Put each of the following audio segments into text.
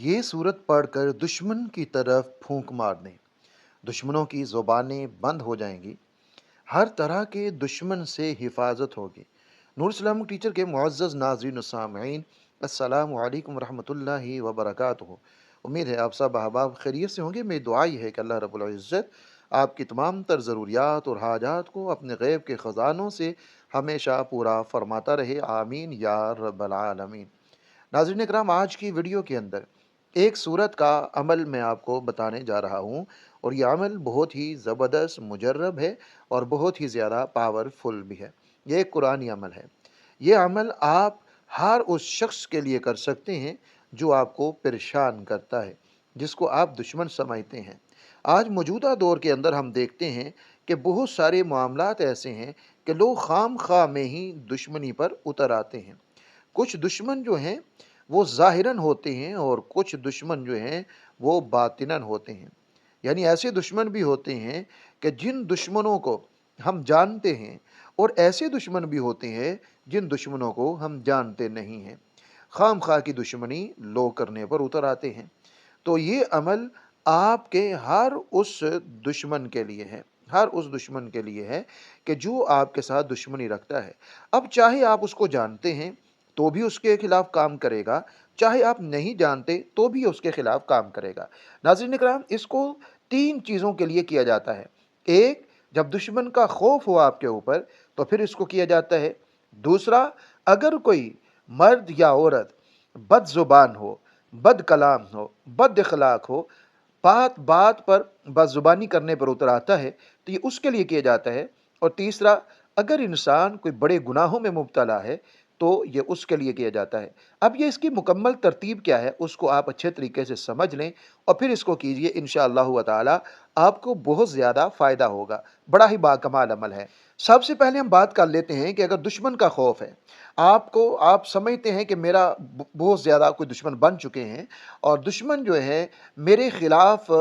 یہ सूरत पढ़कर दुश्मन की तरफ फूंक मार दें। दुश्मनों की ज़ुबानें बंद हो जाएंगी। हर तरह के दुश्मन से हिफाजत होगी। नूर इस्लामिक टीचर के मुअज़्ज़ज़ नाज़रीन व सामईन, अस्सलामु अलैकुम रहमतुल्लाहि व बरकातुहू। उम्मीद है आप सब अहबाब खैरियत से होंगे। मेरी दुआ ये है कि अल्लाह रब्बुल इज़्ज़त आपकी तमाम तर ज़रूरियात और हाजात को अपने गैब के ख़ज़ानों से हमेशा पूरा फरमाता रहे। आमीन या रब्बल आलमीन। नाज़रीन इकराम, आज की वीडियो के अंदर एक सूरत का अमल मैं आपको बताने जा रहा हूँ, और ये अमल बहुत ही ज़बरदस्त मुजर्रब है और बहुत ही ज़्यादा पावरफुल भी है। ये एक कुरानी अमल है। ये अमल आप हर उस शख्स के लिए कर सकते हैं जो आपको परेशान करता है, जिसको आप दुश्मन समझते हैं। आज मौजूदा दौर के अंदर हम देखते हैं कि बहुत सारे मामलात ऐसे हैं कि लोग खाम खा में ही दुश्मनी पर उतर आते हैं। कुछ दुश्मन जो हैं वो ज़ाहिरन होते हैं और कुछ दुश्मन जो हैं वो बातिनन होते हैं। यानी ऐसे दुश्मन भी होते हैं कि जिन दुश्मनों को हम जानते हैं, और ऐसे दुश्मन भी होते हैं जिन दुश्मनों को हम जानते नहीं हैं। खाम खा की दुश्मनी लोग करने पर उतर आते हैं। तो ये अमल आपके हर उस दुश्मन के लिए है, हर उस दुश्मन के लिए है कि जो आपके साथ दुश्मनी रखता है। अब चाहे आप उसको जानते हैं तो भी उसके खिलाफ काम करेगा, चाहे आप नहीं जानते तो भी उसके खिलाफ काम करेगा। नाज़रीन इकराम, इसको तीन चीज़ों के लिए किया जाता है। एक, जब दुश्मन का खौफ हो आपके ऊपर तो फिर इसको किया जाता है। दूसरा, अगर कोई मर्द या औरत बदजुबान हो, बद कलाम हो, बद अखलाक हो, बात बात पर बदजुबानी करने पर उतर आता है, तो ये उसके लिए किया जाता है। और तीसरा, अगर इंसान कोई बड़े गुनाहों में मुब्तला है तो ये उसके लिए किया जाता है। अब ये इसकी मुकम्मल तरतीब क्या है उसको आप अच्छे तरीके से समझ लें और फिर इसको कीजिए। इंशाअल्लाहु व ताला आपको बहुत ज़्यादा फ़ायदा होगा। बड़ा ही बाकमाल अमल है। सबसे पहले हम बात कर लेते हैं कि अगर दुश्मन का खौफ है, आपको आप समझते हैं कि मेरा बहुत ज़्यादा कोई दुश्मन बन चुके हैं और दुश्मन जो है मेरे ख़िलाफ़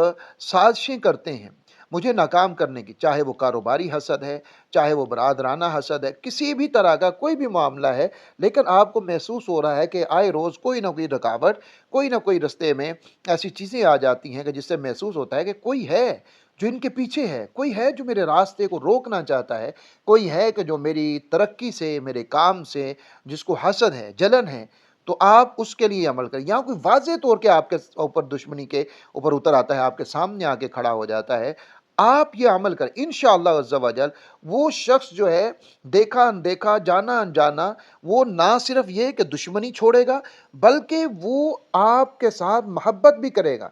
साजिशें करते हैं मुझे नाकाम करने की, चाहे वो कारोबारी हसद है, चाहे वो बरादराना हसद है, किसी भी तरह का कोई भी मामला है, लेकिन आपको महसूस हो रहा है कि आए रोज़ कोई ना कोई रुकावट, कोई ना कोई रास्ते में ऐसी चीज़ें आ जाती हैं कि जिससे महसूस होता है कि कोई है जो इनके पीछे है, कोई है जो मेरे रास्ते को रोकना चाहता है, कोई है कि जो मेरी तरक्की से, मेरे काम से जिसको हसद है, जलन है। तो आप उसके लिए अमल करें। यहाँ कोई वाज़ेह तौर के आपके ऊपर दुश्मनी के ऊपर उतर आता है, आपके सामने आके खड़ा हो जाता है, आप ये अमल करें, इंशाअल्लाह अज़्ज़ा वजल वो शख्स जो है देखा अनदेखा, जाना अनजाना, वो ना सिर्फ ये कि दुश्मनी छोड़ेगा बल्कि वो आपके साथ मोहब्बत भी करेगा।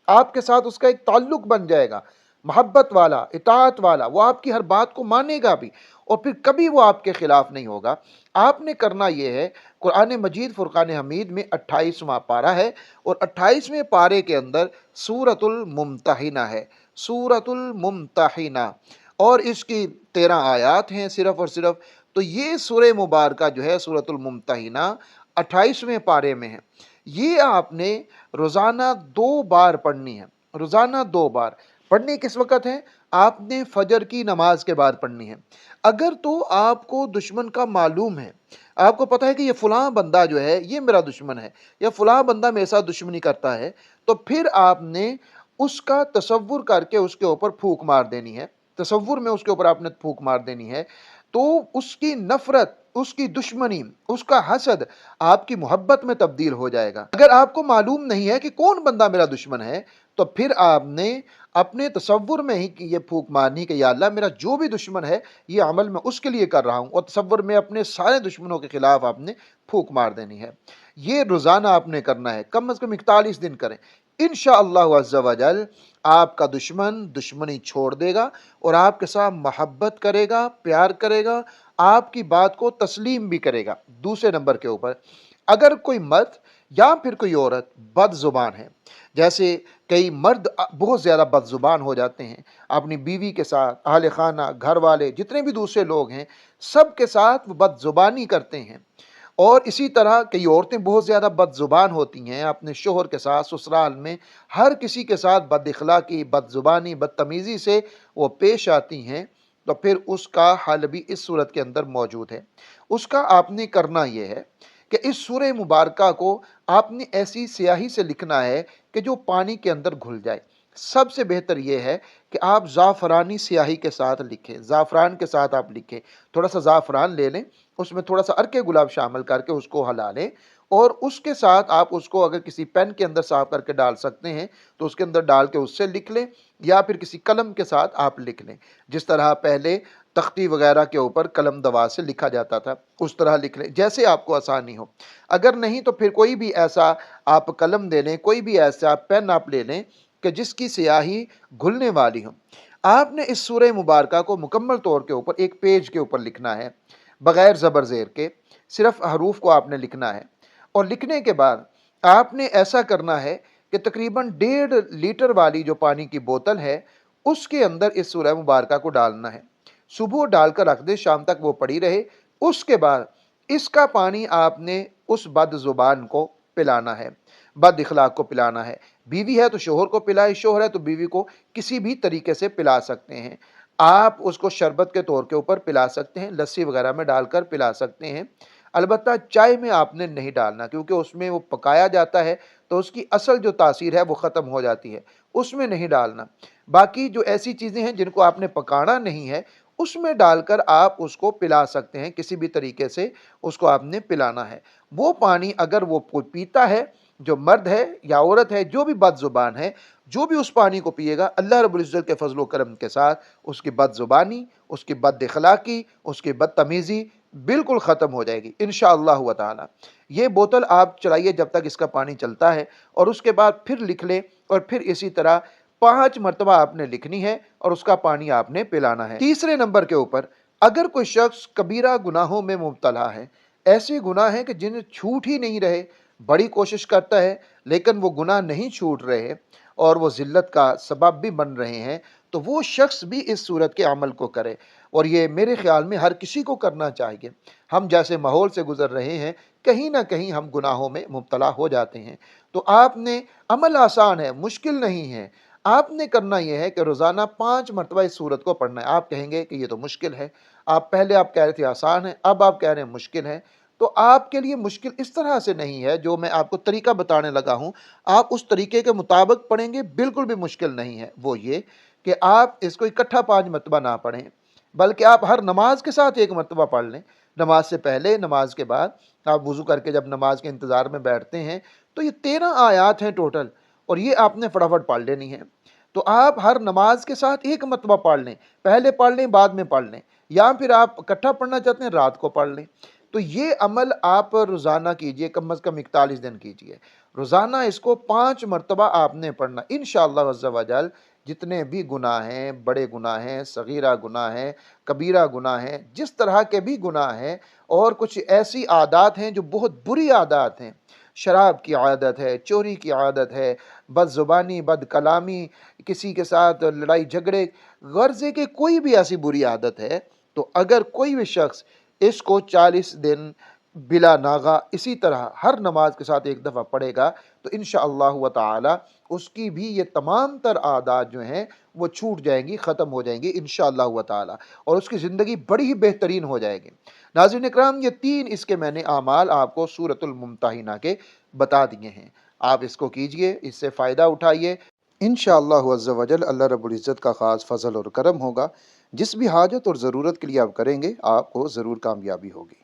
आपके साथ उसका एक ताल्लुक बन जाएगा, मोहब्बत वाला, इताअत वाला। वो आपकी हर बात को मानेगा भी और फिर कभी वो आपके खिलाफ नहीं होगा। आपने करना ये है, कुरान मजीद फुरकान हमीद में 28वां पारा है और 28वें पारे के अंदर सूरतुल मुम्तहिना है, सूरतुल मुम्तहिना, और इसकी 13 आयात हैं सिर्फ और सिर्फ। तो ये सूरह मुबारका जो है सूरतुल मुम्तहिना 28वें पारे में है। ये आपने रोज़ाना 2 बार पढ़नी है। रोज़ाना 2 बार पढ़नी किस वक़्त है? आपने फजर की नमाज के बाद पढ़नी है। अगर तो आपको दुश्मन का मालूम है, आपको पता है कि ये फ़लाँ बंदा जो है ये मेरा दुश्मन है या फ़लाँ बंदा मेरे साथ दुश्मनी करता है, तो फिर आपने उसका तसव्वुर करके उसके ऊपर फूंक मार देनी है। तसव्वुर में उसके ऊपर आपने फूंक मार देनी है, तो उसकी नफ़रत, उसकी दुश्मनी, उसका हसद आपकी मोहब्बत में तब्दील हो जाएगा। अगर आपको मालूम नहीं है कि कौन बंदा मेरा दुश्मन है, तो फिर आपने अपने तसव्वुर में ही कि ये फूंक मारनी कि या अल्लाह मेरा जो भी दुश्मन है ये अमल मैं उसके लिए कर रहा हूँ, और तसव्वुर में अपने सारे दुश्मनों के खिलाफ आपने फूंक मार देनी है। ये रोज़ाना आपने करना है, कम से कम 41 दिन करें। इंशाअल्लाह अज़्ज़ा वजल आपका दुश्मन दुश्मनी छोड़ देगा और आपके साथ मोहब्बत करेगा, प्यार करेगा, आपकी बात को तस्लीम भी करेगा। दूसरे नंबर के ऊपर, अगर कोई मर्द या फिर कोई औरत बदजुबान है, जैसे कई मर्द बहुत ज़्यादा बदजुबान हो जाते हैं अपनी बीवी के साथ, अहले खाना, घर वाले, जितने भी दूसरे लोग हैं सब के साथ वो बदजुबानी करते हैं। और इसी तरह कई औरतें बहुत ज़्यादा बदजुबान होती हैं अपने शोहर के साथ, ससुराल में हर किसी के साथ बदअखलाकी, बदजुबानी, बदतमीज़ी से वो पेश आती हैं। तो फिर उसका हल भी इस सूरत के अंदर मौजूद है। उसका आपने करना ये है کہ اس سورہ مبارکہ کو آپ نے ایسی سیاہی سے لکھنا ہے کہ جو پانی کے اندر گھل جائے۔ سب سے بہتر یہ ہے کہ آپ زعفرانی سیاہی کے ساتھ لکھیں، زعفران کے ساتھ آپ لکھیں۔ تھوڑا سا زعفران لے لیں، اس میں تھوڑا سا عرق گلاب شامل کر کے اس کو ہلا لیں، اور اس کے ساتھ آپ اس کو اگر کسی پین کے اندر صاف کر کے ڈال سکتے ہیں تو اس کے اندر ڈال کے اس سے لکھ لیں، یا پھر کسی قلم کے ساتھ آپ لکھ لیں، جس طرح پہلے تختی وغیرہ کے اوپر قلم دوا سے لکھا جاتا تھا اس طرح لکھ لیں، جیسے آپ کو آسانی ہو۔ اگر نہیں تو پھر کوئی بھی ایسا آپ قلم دے لیں، کوئی بھی ایسا پین آپ لے لیں کہ جس کی سیاہی گھلنے والی ہو۔ آپ نے اس سورہ مبارکہ کو مکمل طور کے اوپر ایک پیج کے اوپر لکھنا ہے، بغیر زبر زیر کے، صرف حروف کو آپ نے لکھنا ہے، اور لکھنے کے بعد آپ نے ایسا کرنا ہے کہ تقریباً 1.5 لیٹر والی جو پانی کی بوتل ہے اس کے اندر اس سورہ مبارکہ کو ڈالنا ہے، صبح ڈال کر رکھ دے، شام تک وہ پڑی رہے۔ اس کے بعد اس کا پانی آپ نے اس بد زبان کو پلانا ہے، بد اخلاق کو پلانا ہے۔ بیوی ہے تو شوہر کو پلائے، شوہر ہے تو بیوی کو کسی بھی طریقے سے پلا سکتے ہیں۔ آپ اس کو شربت کے طور کے اوپر پلا سکتے ہیں، لسی وغیرہ میں ڈال کر پلا سکتے ہیں۔ البتہ چائے میں آپ نے نہیں ڈالنا، کیونکہ اس میں وہ پکایا جاتا ہے تو اس کی اصل جو تاثیر ہے وہ ختم ہو جاتی ہے، اس میں نہیں ڈالنا۔ باقی جو ایسی چیزیں ہیں جن کو آپ نے پکانا نہیں ہے اس میں ڈال کر آپ اس کو پلا سکتے ہیں، کسی بھی طریقے سے اس کو آپ نے پلانا ہے۔ وہ پانی اگر وہ کوئی پیتا ہے، جو مرد ہے یا عورت ہے، جو بھی بد زبان ہے، جو بھی اس پانی کو پیے گا، اللہ رب العزت کے فضل و کرم کے ساتھ اس کی بد زبانی، اس کی بد اخلاقی، اس کی بدتمیزی بالکل ختم ہو جائے گی انشاءاللہ تعالی۔ یہ بوتل آپ چلائیے جب تک اس کا پانی چلتا ہے، اور اس کے بعد پھر لکھ لیں، اور پھر اسی طرح 5 مرتبہ آپ نے لکھنی ہے اور اس کا پانی آپ نے پلانا ہے۔ تیسرے نمبر کے اوپر، اگر کوئی شخص کبیرہ گناہوں میں مبتلا ہے، ایسے گناہ ہیں کہ جنہیں چھوٹ ہی نہیں رہے، بڑی کوشش کرتا ہے لیکن وہ گناہ نہیں چھوٹ رہے اور وہ ذلت کا سبب بھی بن رہے ہیں، تو وہ شخص بھی اس صورت کے عمل کو کرے، اور یہ میرے خیال میں ہر کسی کو کرنا چاہیے۔ ہم جیسے ماحول سے گزر رہے ہیں، کہیں نہ کہیں ہم گناہوں میں مبتلا ہو جاتے ہیں، تو آپ نے، عمل آسان ہے، مشکل نہیں ہے، آپ نے کرنا یہ ہے کہ روزانہ 5 مرتبہ اس سورت کو پڑھنا ہے۔ آپ کہیں گے کہ یہ تو مشکل ہے، پہلے آپ کہہ رہے تھے آسان ہے، اب آپ کہہ رہے ہیں مشکل ہے، تو آپ کے لیے مشکل اس طرح سے نہیں ہے، جو میں آپ کو طریقہ بتانے لگا ہوں آپ اس طریقے کے مطابق پڑھیں گے، بالکل بھی مشکل نہیں ہے۔ وہ یہ کہ آپ اس کو اکٹھا 5 مرتبہ نہ پڑھیں، بلکہ آپ ہر نماز کے ساتھ 1 مرتبہ پڑھ لیں، نماز سے پہلے، نماز کے بعد، آپ وضو کر کے جب نماز کے انتظار میں بیٹھتے ہیں تو یہ 13 آیات ہیں ٹوٹل، اور یہ آپ نے فٹافٹ پڑھ لینی ہے۔ تو آپ ہر نماز کے ساتھ 1 مرتبہ پڑھ لیں، پہلے پڑھ لیں بعد میں پڑھ لیں، یا پھر آپ اکٹھا پڑھنا چاہتے ہیں رات کو پڑھ لیں۔ تو یہ عمل آپ روزانہ کیجئے، کم از کم 41 دن کیجئے، روزانہ اس کو 5 مرتبہ آپ نے پڑھنا انشاءاللہ عز و جل۔ جتنے بھی گناہ ہیں، بڑے گناہ ہیں، صغیرہ گناہ ہیں، کبیرہ گناہ ہیں، جس طرح کے بھی گناہ ہیں، اور کچھ ایسی عادات ہیں جو بہت بری عادات ہیں، شراب کی عادت ہے، چوری کی عادت ہے، بد زبانی، بد کلامی، کسی کے ساتھ لڑائی جھگڑے، غرض ہے کہ کوئی بھی ایسی بری عادت ہے، تو اگر کوئی بھی شخص اس کو 40 دن بلا ناغہ اسی طرح ہر نماز کے ساتھ 1 دفعہ پڑھے گا تو انشاءاللہ تعالی اس کی بھی یہ تمام تر عادات جو ہیں وہ چھوٹ جائیں گی، ختم ہو جائیں گی انشاءاللہ تعالی، اور اس کی زندگی بڑی ہی بہترین ہو جائے گی۔ ناظرین اکرام، یہ 3 اس کے میں نے اعمال آپ کو سورۃ الممتحنہ کے بتا دیے ہیں، آپ اس کو کیجئے، اس سے فائدہ اٹھائیے، انشاءاللہ عز و جل اللہ رب العزت کا خاص فضل اور کرم ہوگا۔ جس بھی حاجت اور ضرورت کے لیے آپ کریں گے، آپ کو ضرور کامیابی ہوگی۔